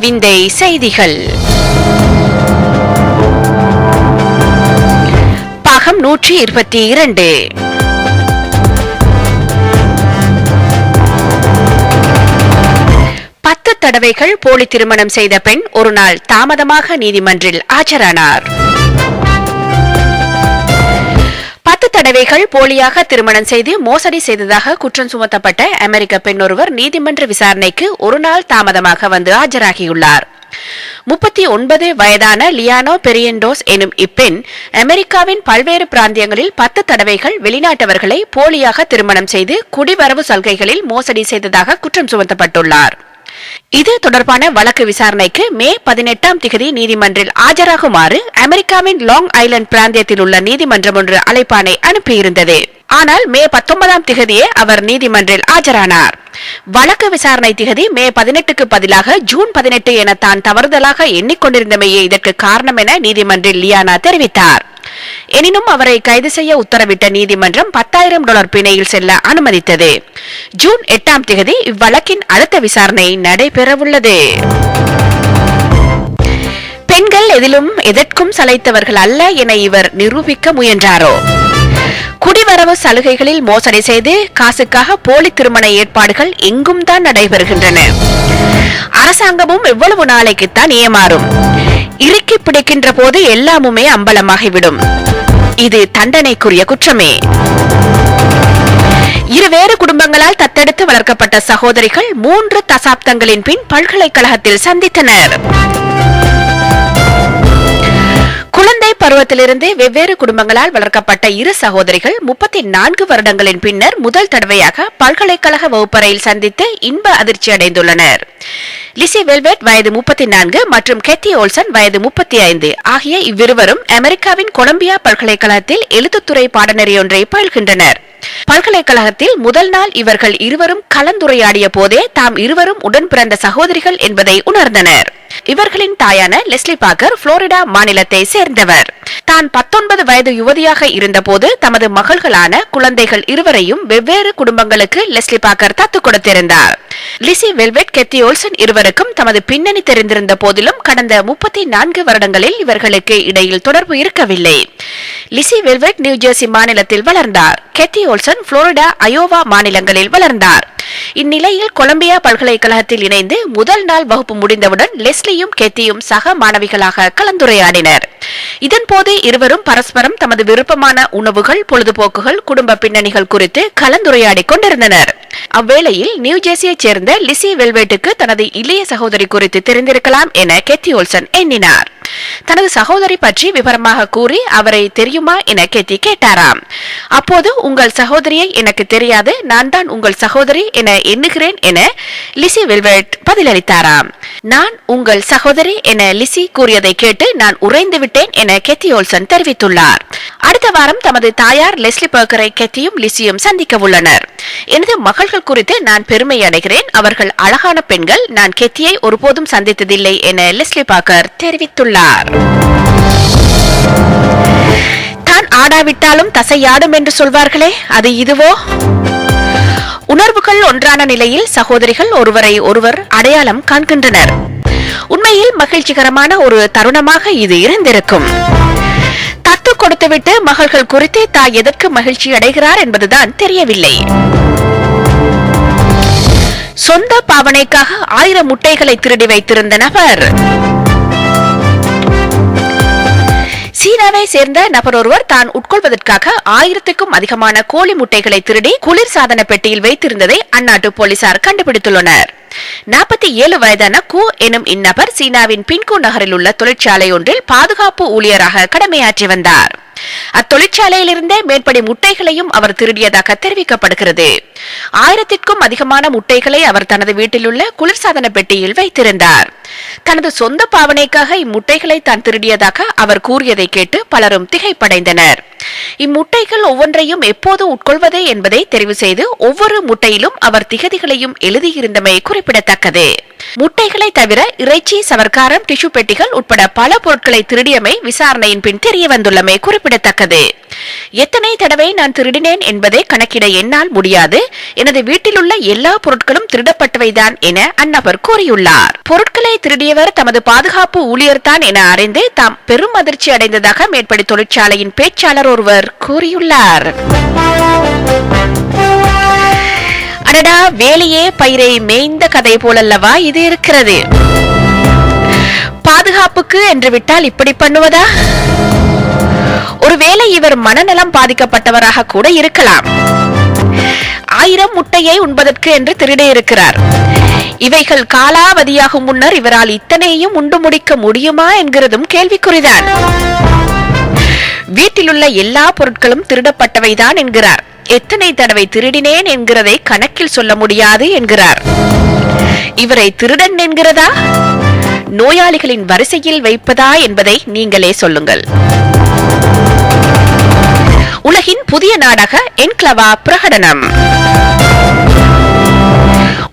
விந்தை செய்திகள். பாகம் 122. தடவைகள் போலி திருமணம் செய்த பெண் ஒரு நாள் தாமதமாக நீதிமன்றில் ஆஜரானார். 10 தடவைகள் போலியாக திருமணம் செய்து மோசடி செய்ததாக குற்றம் சுமத்தப்பட்ட அமெரிக்க பெண் ஒருவர் நீதிமன்ற விசாரணைக்கு ஒரு நாள் தாமதமாக வந்து ஆஜராகியுள்ளார். 39 வயதான லியானோ பெரியண்டோஸ் எனும் இப்பெண் அமெரிக்காவின் பல்வேறு பிராந்தியங்களில் 10 தடவைகள் வெளிநாட்டவர்களை போலியாக திருமணம் செய்து குடிவரவு சலுகைகளில் மோசடி செய்ததாக குற்றம் சுமத்தப்பட்டுள்ளார். இது தொடர்பான வழக்கு விசாரணைக்கு மே 18 நீதிமன்றில் ஆஜராகுமாறு அமெரிக்காவின் லாங் ஐலண்ட் பிராந்தியத்தில் உள்ள நீதிமன்றம் ஒன்று அழைப்பானை அனுப்பியிருந்தது. ஆனால் மே 19 அவர் நீதிமன்றில் ஆஜரானார். வழக்கு விசாரணை திகதி மே 18க்கு பதிலாக ஜூன் 18 என தான் தவறுதலாக எண்ணிக்கொண்டிருந்தமையே இதற்கு காரணம் என நீதிமன்றில் லியானா தெரிவித்தார். எனினும் அவரை கைது செய்ய உத்தரவிட்ட நீதிமன்றம் $10,000 பிணையில் செல்ல அனுமதித்தது. ஜூன் 8 இவ்வழக்கின் அடுத்த விசாரணை நடைபெறவுள்ளது. பெண்கள் எதிலும் எதற்கும் சளைத்தவர்கள் அல்ல என இவர் நிரூபிக்க முயன்றாரோ? குடிவரவு சலுகைகளில் மோசடி செய்து காசுக்காக போலி திருமண ஏற்பாடுகள் எங்கும் தான் நடைபெறுகின்றன. அரசாங்கமும் எவ்வளவு நாளைக்குத்தான் ஏமாறும்? இறுக்கி பிடிக்கின்ற போது எல்லாமுமே அம்பலமாகிவிடும். இது தண்டனைக்குரிய குற்றமே. இருவேறு குடும்பங்களால் தத்தெடுத்து வளர்க்கப்பட்ட சகோதரிகள் 3 தசாப்தங்களின் பின் பல்கலைக்கழகத்தில் சந்தித்தனர். குழந்தை பருவத்திலிருந்து வெவ்வேறு குடும்பங்களால் வளர்க்கப்பட்ட இரு சகோதரிகள் 34 வருடங்களின் பின்னர் முதல் தடவையாக பல்கலைக்கழக வகுப்பறையில் சந்தித்து இன்ப அதிர்ச்சி அடைந்துள்ளனர். லிசி வெல்வெட் வயது 34 மற்றும் கெத்தி ஓல்சன் வயது 35 ஆகிய இவ்விருவரும் அமெரிக்காவின் கொலம்பியா பல்கலைக்கழகத்தில் எழுத்துத்துறை பாடநெறி ஒன்றை பயில்கின்றனர். பல்கலைக்கழகத்தில் முதல் நாள் இவர்கள் இருவரும் கலந்துரையாடிய போதே தாம் இருவரும் உடன் பிறந்த சகோதரிகள் என்பதை உணர்ந்தனர். இவர்களின் தாயான லெஸ்லி பார்க்கர் புளோரிடா மாநிலத்தை சேர்ந்தவர். தான் 19 வயது யுவதியாக இருந்தபோது தமது மகள்களான குழந்தைகள் இருவரையும் வெவ்வேறு குடும்பங்களுக்கு லெஸ்லி பார்க்கர் தத்து கொடுத்திருந்தார். லிசி வெல்வெட், கெத்தி ஓல்சன் இருவருக்கும் தமது பின்னணி தெரிந்திருந்த போதிலும் கடந்த 34 வருடங்களில் இவர்களுக்கு இடையில் தொடர்பு இருக்கவில்லை. லிசி வெல்வெட் நியூஜெர்சி மாநிலத்தில் வளர்ந்தார். கெத்தி ஓல்சன் புளோரிடா, அயோவா மாநிலங்களில் வளர்ந்தார். இந்நிலையில் கொலம்பியா பல்கலைக்கழகத்தில் இணைந்து முதல் நாள் வகுப்பு முடிந்தவுடன் லெஸ்லியும் கெத்தியும் சக மாணவிகளாக கலந்துரையாடினர். இதன்போது இருவரும் பரஸ்பரம் தமது விருப்பமான உணவுகள், பொழுதுபோக்குகள், குடும்ப பின்னணிகள் குறித்து கலந்துரையாடி கொண்டிருந்தனர். அவ்வேளையில் நியூஜெர்சியைச் சேர்ந்த லிசி வெல்வெட்டுக்கு தனது இளைய சகோதரி குறித்து தெரிந்திருக்கலாம் என கெத்தி ஓல்சன் எண்ணினார். தனது சகோதரி பற்றி விவரமாக கூறி அவரை தெரியுமா என கெத்தி கேட்டாராம். அப்போது உங்கள் சகோதரியை எனக்கு தெரியாது, நான் தான் உங்கள் சகோதரி என எண்ணுகிறேன் என லிசி வெல்வெட் பதிலளித்தாராம். நான் உங்கள் சகோதரி என லிசி கூறியதை கேட்டு நான் உறைந்து விட்டேன் என கெத்தி ஓல்சன் தெரிவித்துள்ளார். அடுத்த வாரம் தமது தாயார் லெஸ்லி பார்க்கரை கெத்தியும் லிசியும் சந்திக்க உள்ளனர். எனது மகள்கள் குறித்து நான் பெருமை அடைகிறேன். அவர்கள் அழகான பெண்கள். நான் கெத்தியை ஒருபோதும் சந்தித்ததில்லை என லெஸ்லி பார்க்கர் தெரிவித்துள்ளார். தான் ஆடாவிட்டாலும் தசையாடும் என்று சொல்வார்களே, அது இதுவோ? உணர்வுகள் ஒன்றான நிலையில் சகோதரிகள் ஒருவரை ஒருவர் அடையாளம் காண்கின்றனர். உண்மையில் மகிழ்ச்சிகரமான ஒரு தருணமாக இது இருந்திருக்கும். தத்து கொடுத்துவிட்டு மகள்கள் குறித்து தாய் எதற்கு மகிழ்ச்சி அடைகிறார் என்பதுதான் தெரியவில்லை. சொந்த பாவனைக்காக 1000 முட்டைகளை திருடி வைத்திருந்த நபர். சீனாவை சேர்ந்த நபர் ஒருவர் தான் உட்கொள்வதற்காக 1000க்கும் அதிகமான கோழி முட்டைகளை திருடி குளிர்சாதன பெட்டியில் வைத்திருந்ததை அந்நாட்டு போலீசார் கண்டுபிடித்துள்ளனர். 47 வயதான கு எனும் இந்நபர் சீனாவின் பின்கு நகரில் உள்ள தொழிற்சாலை ஒன்றில் பாதுகாப்பு ஊழியராக கடமையாற்றி வந்தார். அத்தொழிற்சாலையிலிருந்தே மேற்படி முட்டைகளையும் அவர் திருடியதாக தெரிவிக்கப்படுகிறது. 1000க்கும் அதிகமான முட்டைகளை அவர் தனது வீட்டில் உள்ள குளிர்சாதன பெட்டியில் வைத்திருந்தார். தனது சொந்த பாவனைக்காக இம்முட்டைகளை தான் திருடியதாக அவர் கூறியதை கேட்டு பலரும் திகைப்படைந்தனர். இம்முட்டைகள் ஒவ்வொன்றையும் எப்போது உட்கொள்வது என்பதை தெரிவு செய்து ஒவ்வொரு முட்டையிலும் அவர் திகதிகளையும் எழுதியிருந்தமை குறிப்பிடத்தக்கது. முட்டைகளை தவிர இறைச்சி, சவர்க்காரம், டிஷ்யூ பெட்டிகள் உட்பட பல பொருட்களை திருடியமை விசாரணையின் பின் தெரிய வந்துள்ளமை குறிப்பிடத்தக்கது. எத்தனை தடவை நான் திருடினேன் என்பதை கணக்கிட என்னால் முடியாது. எனது வீட்டில் உள்ள எல்லா பொருட்களும் திருடப்பட்டவைதான் என அந்நபர் கூறியுள்ளார். பொருட்களை திருடியவர் தமது பாதுகாப்பு ஊழியர் தான் என அறிந்து தாம் பெரும் அதிர்ச்சி அடைந்ததாக மேற்படி தொழிற்சாலையின் பேச்சாளர் ஒருவர் கூறியுள்ளார். அடடா, வேலையே பயிரை மேய்ந்த கதை போலல்லவா இது இருக்கிறது. பாதுகாப்புக்கு என்று விட்டால் இப்படி பண்ணுவதா? ஒருவேளை இவர் மனநலம் பாதிக்கப்பட்டவராக கூட இருக்கலாம். 1000 முட்டையை உண்பதற்கு என்று திருடி இருக்கிறார். இவைகள் காலாவதியாகும் முன்னர் இவரால் இத்தனையும் உண்டு முடிக்க முடியுமா என்கிறதும் கேள்விக்குறிதான். வீட்டிலுள்ள எல்லா பொருட்களும் திருடப்பட்டவைதான் என்கிறார். எத்தனை தடவை திருடினேன் என்கிறதை கணக்கில் சொல்ல முடியாது என்கிறார். இவரை திருடன் என்கிறதா, நோயாளிகளின் வரிசையில் வைப்பதா என்பதை நீங்களே சொல்லுங்கள். உலகின் புதிய நாடாக என்க்ளவா பிரகடனம்.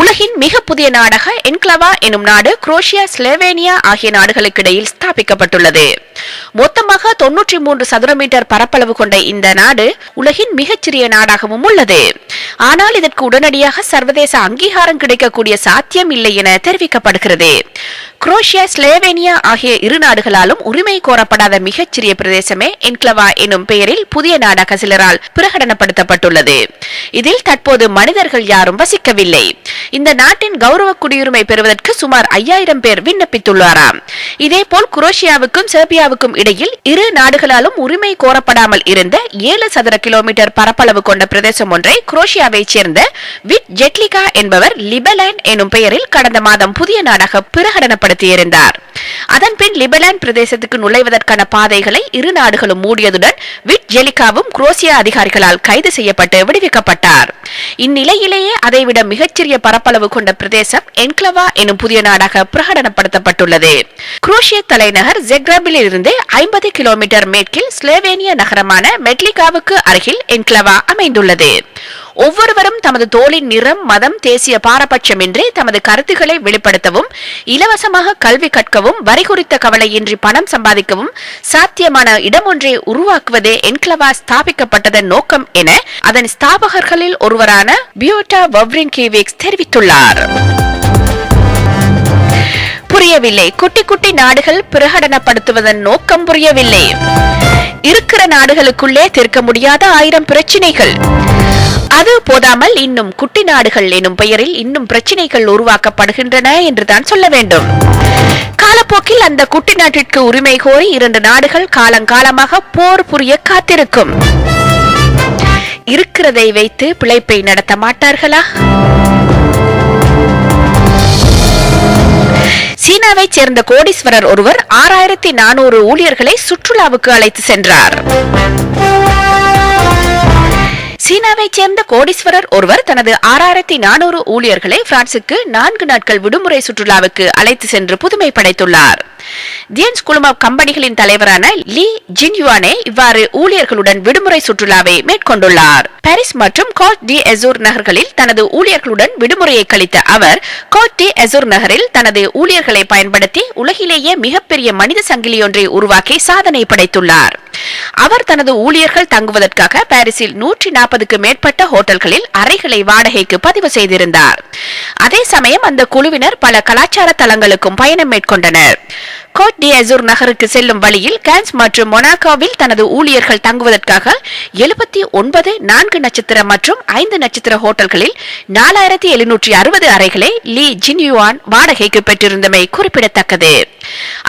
உலகின் மிக புதிய நாடாக என்க்ளவா எனும் நாடு குரோஷியா, ஸ்லோவேனியா ஆகிய நாடுகளுக்கு இடையில் ஸ்தாபிக்கப்பட்டுள்ளது. மொத்தமாக 93 சதுர மீட்டர் பரப்பளவு கொண்ட இந்த நாடு உலகின் மிகச்சிறிய நாடாகவும் உள்ளது. ஆனால் இதற்கு உடனடியாக சர்வதேச அங்கீகாரம் கிடைக்கக்கூடிய சாத்தியம் இல்லை என தெரிவிக்கப்படுகிறது. குரோஷியா, ஸ்லோவேனியா ஆகிய இரு நாடுகளாலும் உரிமை கோரப்படாத மிகச்சிறிய பிரதேசமே என்க்ளவா எனும் பெயரில் புதிய நாடாக சிலரால் பிரகடனப்படுத்தப்பட்டுள்ளது. இதில் தற்போது மனிதர்கள் யாரும் வசிக்கவில்லை. இந்த நாட்டின் கௌரவ குடியுரிமை பெறுவதற்கு சுமார் 5000 பேர் விண்ணப்பித்துள்ளாராம். இதேபோல் குரோஷியாவுக்கும் செர்பியாவுக்கும் இடையில் இரு நாடுகளாலும் உரிமை கோரப்படாமல் இருந்த 7 சதுர கிலோமீட்டர் பரப்பளவு கொண்ட பிரதேசம் ஒன்றை குரோஷியாவைச் சேர்ந்த விட் ஜெட்லிகா என்பவர் லிபலாண்ட் எனும் பெயரில் கடந்த மாதம் புதிய நாடாக பிரகடனப்படுத்தியிருந்தார். அதன்பின் லிபலாண்ட் பிரதேசத்துக்கு நுழைவதற்கான பாதைகளை இரு நாடுகளும் மூடியதுடன் விட் ஜெலிகாவும் குரோஷியா அதிகாரிகளால் கைது செய்யப்பட்டு விடுவிக்கப்பட்டார். இந்நிலையிலேயே அதைவிட மிகச்சிறிய பரப்பளவு கொண்ட பிரதேசம் என்க்ளவா எனும் புதிய நாடாக பிரகடனப்படுத்தப்பட்டுள்ளது. குரோஷிய தலைநகர் ஜெக்ராபில் இருந்து 50 கிலோமீட்டர் மேற்கில் ஸ்லோவேனிய நகரமான மெட்லிகாவுக்கு அருகில் என்க்ளவா அமைந்துள்ளது. ஒவ்வொருவரும் தமது தோலின் நிறம், மதம், தேசிய பாரபட்சமின்றி தமது கருத்துக்களை வெளிப்படுத்தவும், இலவசமாக கல்வி கற்கவும், வரி குறித்த கவலையின்றி பணம் சம்பாதிக்கவும் சாத்தியமான இடம் ஒன்றை உருவாக்குவதே என்க்ளவா ஸ்தாபிக்கப்பட்டதன் நோக்கம் என அதன் ஸ்தாபகர்களில் ஒருவரான பியோட்டா வவ்ரின்கேவிக்ஸ் தெரிவித்துள்ளார். புரியவில்லை. குட்டி குட்டி நாடுகள் பிரகடனப்படுத்துவதன் நோக்கம் புரியவில்லை. இருக்கிற நாடுகளுக்குள்ளே தீர்க்க முடியாத 1000 பிரச்சினைகள். அது போதாமல் இன்னும் குட்டி நாடுகள் எனும் பெயரில் இன்னும் பிரச்சினைகள் உருவாக்கப்படுகின்றன என்றுதான் சொல்ல வேண்டும். காலப்போக்கில் அந்த குட்டி நாட்டிற்கு உரிமை கோரி 2 நாடுகள் காலங்காலமாக போர் புரிய காத்திருக்கும். இருக்கிறதை வைத்து பிழைப்பை நடத்த மாட்டார்களா? சீனாவைச் சேர்ந்த கோடீஸ்வரர் ஒருவர் 6400 ஊழியர்களை சுற்றுலாவுக்கு அழைத்து சென்றார். சீனாவைச் சேர்ந்த கோடீஸ்வரர் ஒருவர் தனது 6400 ஊழியர்களை பிரான்சுக்கு 4 நாட்கள் விடுமுறை சுற்றுலாவுக்கு அழைத்து சென்று புதுமை படைத்துள்ளார். தியன்ஸ் குழும கம்பெனிகளின் தலைவரான லீ ஜின்யுவானே இவ்வாறு ஊழியர்களுடன் விடுமுறை சுற்றுலாவை மேற்கொண்டுள்ளார். பாரிஸ் மற்றும் கோட் டி அசூர் நகர்களில் தனது ஊழியர்களுடன் விடுமுறையை கழித்த அவர் கோட் டி அசூர் நகரில் தனது ஊழியர்களை பயன்படுத்தி உலகிலேயே மிகப்பெரிய மனித சங்கிலி ஒன்றை உருவாக்கி சாதனை படைத்துள்ளார். அவர் தனது ஊழியர்கள் தங்குவதற்காக பாரிஸில் 140க்கு மேற்பட்ட ஹோட்டல்களில் அறைகளை வாடகைக்கு பதிவு செய்திருந்தார். அதே சமயம் அந்த குழுவினர் பல கலாச்சார தலங்களுக்கும் பயணம் மேற்கொண்டனர். கோட் டி அசூர் நகருக்கு செல்லும் வழியில் கான்ஸ் மற்றும் மொனாகோவில் தனது ஊழியர்கள் தங்குவதற்காக 79 4 நட்சத்திர மற்றும் 5 நட்சத்திர ஹோட்டல்களில் 4760 அறைகளை லீ ஜின்யுவான் வாடகைக்கு பெற்றிருந்தமை குறிப்பிடத்தக்கது.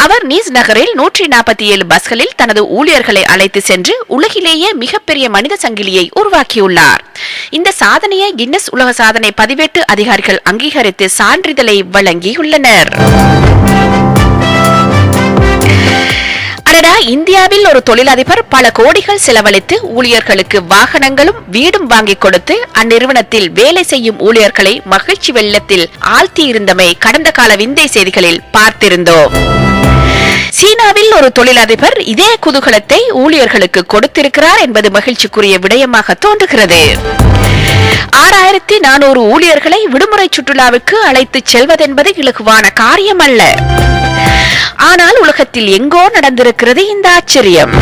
அவர் நீஸ் நகரில் 147 பஸ்களில் தனது ஊழியர்களை அழைத்து சென்று உலகிலேயே மிகப்பெரிய மனித சங்கிலியை உருவாக்கியுள்ளார். இந்த சாதனையை கின்னஸ் உலக சாதனை பதிவேட்டு அதிகாரிகள் அங்கீகரித்து சான்றிதழை வழங்கியுள்ளனர். இந்தியாவில் ஒரு தொழிலதிபர் பல கோடிகள் செலவழித்து ஊழியர்களுக்கு வாகனங்களும் வீடும் வாங்கி கொடுத்து அந்நிறுவனத்தில் வேலை செய்யும் ஊழியர்களை மகிழ்ச்சி வெள்ளத்தில் ஆழ்த்தியிருந்தமை கடந்த கால விந்தை செய்திகளில் பார்த்திருந்தோம். சீனாவில் ஒரு தொழிலதிபர் இதே குதூகலத்தை ஊழியர்களுக்கு கொடுத்திருக்கிறார் என்பது மகிழ்ச்சிக்குரிய விடயமாக தோன்றுகிறது. 6400 ஊழியர்களை விடுமுறை சுற்றுலாவுக்கு அழைத்து செல்வதென்பது இலகுவான காரியம் அல்ல. ஆனால் உலகத்தில் எங்கோ நடந்திருக்கிறது இந்த ஆச்சரியம்.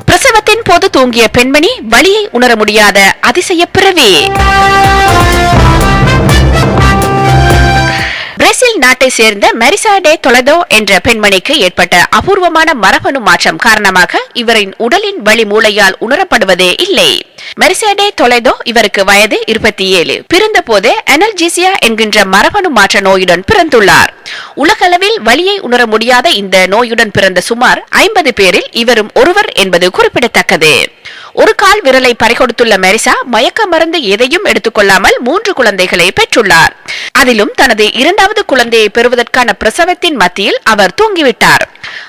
பிரசவத்தின் போது தூங்கிய பெண்மணி வலியை உணர முடியாத அதிசய பிறவி. பிரேசில் நாட்டை சேர்ந்த மெரிசா டே தொலதோ என்ற பெண்மணிக்கு ஏற்பட்ட அபூர்வமான மரபணு மாற்றம் காரணமாக இவரின் உடலின் வலி மூளையால் உணரப்படுவதே இல்லை. மெரிசா டே தொலதோ இவருக்கு வயது 27. பிறந்த போதே அனல்ஜீசியா என்கின்ற மரபணு மாற்ற நோயுடன் பிறந்துள்ளார். உலகளவில் வலியை உணர முடியாத இந்த நோயுடன் பிறந்த சுமார் 50 பேரில் இவரும் ஒருவர் என்பது குறிப்பிடத்தக்கது. ஒரு கால் விரலை பறிகொடுத்துள்ள மெரிசா மயக்க மருந்து எதையும் எடுத்துக்கொள்ளாமல் 3 குழந்தைகளை பெற்றுள்ளார். அதிலும் தனது 2வது குழந்தையை பெறுவதற்கான பிரசவத்தின் மத்தியில் அவர் தூங்கிவிட்டார்.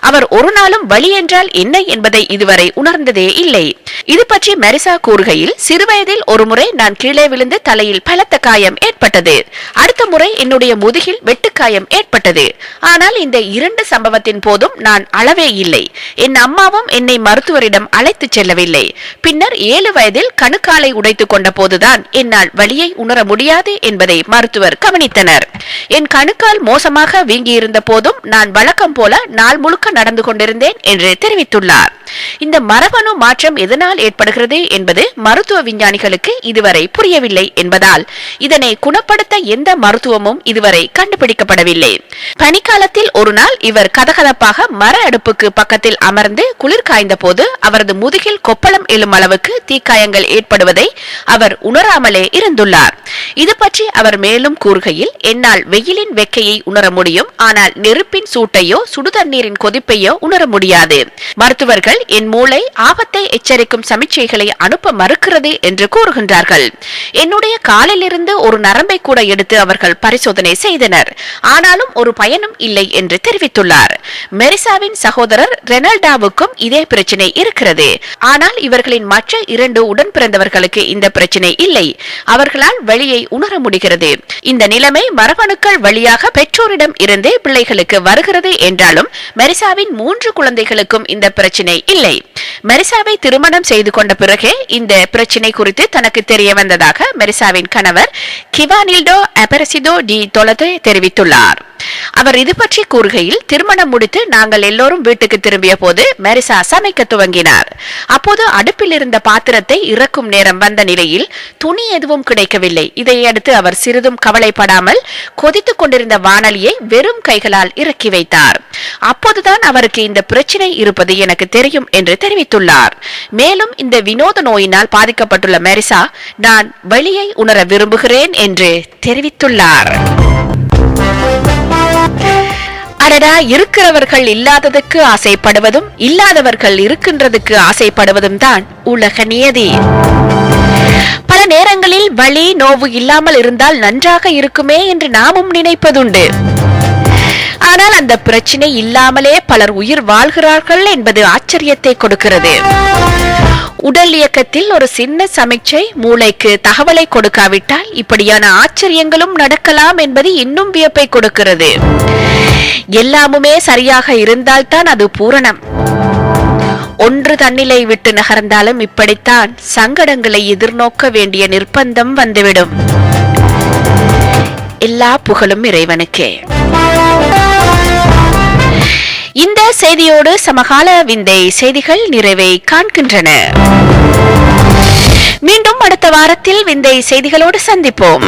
அவர் ஒரு நாளும் வலி என்றால் என்ன என்பதை இதுவரை உணர்ந்ததே இல்லை. இது பற்றி மெரிசா கூறுகையில், சிறுவயதில் ஒரு முறை நான் கீழே விழுந்து தலையில் பலத்த காயம் ஏற்பட்டது. அடுத்த முறை என்னுடைய முதுகில் வெட்டுக்காயம் ஏற்பட்டது. ஆனால் இந்த 2 சம்பவத்தின் போதும் நான் அளவே இல்லை. என் அம்மாவும் என்னை மருத்துவரிடம் அழைத்து செல்லவில்லை. பின்னர் 7 வயதில் கணுக்காலை உடைத்துக் கொண்ட போதுதான் என்னால் வலியை உணர முடியாது என்பதை மருத்துவர் கவனித்தனர். என் கணுக்கால் மோசமாக வீங்கியிருந்த போதும் நான் வழக்கம் போல நாள் முழுக்க நடந்து கொண்டிருந்தேன் என்று தெரிவித்துள்ளார். இந்த மரபணு மாற்றம் எதனால் ஏற்படுகிறது என்பது மருத்துவ விஞ்ஞானிகளுக்கு இதுவரை புரியவில்லை என்பதால் இதனை குணப்படுத்த எந்த மருத்துவமும் இதுவரை கண்டுபிடிக்கப்படவில்லை. பனிக்காலத்தில் ஒரு நாள் இவர் கதகதப்பாக மர அடுப்புக்கு பக்கத்தில் அமர்ந்து குளிர் காய்ந்த போது அவரது முதுகில் கொப்பளம் எழும் அளவுக்கு தீக்காயங்கள் ஏற்படுவதை அவர் உணராமலே இருந்துள்ளார். இது பற்றி அவர் மேலும் கூறுகையில், என்னால் வெயிலின் வெக்கையை உணர முடியும், ஆனால் நெருப்பின் சூட்டையோ சுடுதண்ணீரின் கொதிப்பையோ உணர முடியாது. மருத்துவர்கள் என் மூளை ஆபத்தை எச்சரிக்கும் சமிச்சைகளை அனுப்ப மறுக்கிறது என்று கூறுகின்றார்கள். என்னுடைய காலிலிருந்து ஒரு நரம்பை கூட எடுத்து அவர்கள் பரிசோதனை செய்தனர். ஆனாலும் ஒரு பயனும் இல்லை என்று தெரிவித்துள்ளார். மெரிசாவின் சகோதரர் ரெனால்டாவுக்கும் இதே பிரச்சனை இருக்கிறது. ஆனால் இவர்களின் மற்ற 2 உடன் பிறந்தவர்களுக்கு இந்த பிரச்சனை இல்லை. அவர்களால் வலியை உணர முடிகிறது. இந்த நிலைமை மரபணுக்கள் வழியாக பெற்றோரிடம் இருந்து பிள்ளைகளுக்கு வருகிறது என்றாலும் மெரிசாவின் 3 குழந்தைகளுக்கும் இந்த பிரச்சனை இல்லை. மெரிசாவை திருமணம் செய்து கொண்ட பிறகே இந்த பிரச்சனை குறித்து தனக்கு தெரிய வந்ததாக மெரிசாவின் கணவர் கிவானில்டோ அபெரசிடோ டி தொலதோ தெரிவித்துள்ளார். அவர் இது பற்றி கூறுகையில், திருமணம் முடித்து நாங்கள் எல்லோரும் வீட்டுக்கு திரும்பிய போது மெரிசா சமைக்க துவங்கினார். அப்போது அடுப்பில் இருந்த பாத்திரத்தை இறக்கும் நேரம் வந்த நிலையில் துணி எதுவும் கிடைக்கவில்லை. இதையடுத்து அவர் சிறிதும் கவலைப்படாமல் கொதித்துக் கொண்டிருந்த வாணலியை வெறும் கைகளால் இறக்கி வைத்தார். அப்போதுதான் அவருக்கு இந்த பிரச்சனை இருப்பது எனக்கு தெரியும் என்று தெரிவித்துள்ளார். மேலும் இந்த வினோத நோயினால் பாதிக்கப்பட்டுள்ள மெரிசா, நான் வலியை உணர விரும்புகிறேன் என்று தெரிவித்துள்ளார். அடடா, இருக்கிறவர்கள் இல்லாததுக்கு ஆசைப்படுவதும் இல்லாதவர்கள் இருக்கின்றதுக்கு ஆசைப்படுவதும் தான் உலக நியதி. பல நேரங்களில் வலி நோவு இல்லாமல் இருந்தால் நன்றாக இருக்குமே என்று நாமும் நினைப்பதுண்டு. ஆனால் அந்த பிரச்சனை இல்லாமலே பலர் உயிர் வாழ்கிறார்கள் என்பது ஆச்சரியத்தை கொடுக்கிறது. உடல் இயக்கத்தில் ஒரு சின்ன சமிச்சை மூளைக்கு தகவலை கொடுக்காவிட்டால் இப்படியான ஆச்சரியங்களும் நடக்கலாம் என்பது இன்னும் வியப்பை கொடுக்கிறது. எல்லாமுமே சரியாக இருந்தால்தான் அது பூரணம். ஒன்று தன்னிலை விட்டு நகர்ந்தாலும் இப்படித்தான் சங்கடங்களை எதிர்நோக்க வேண்டிய நிர்பந்தம் வந்துவிடும். எல்லா புகழும் இறைவனுக்கே. இந்த செய்தியோடு சமகால விந்தை செய்திகள் நிறைவை காண்கின்றன. மீண்டும் அடுத்த வாரத்தில் விந்தை செய்திகளோடு சந்திப்போம்.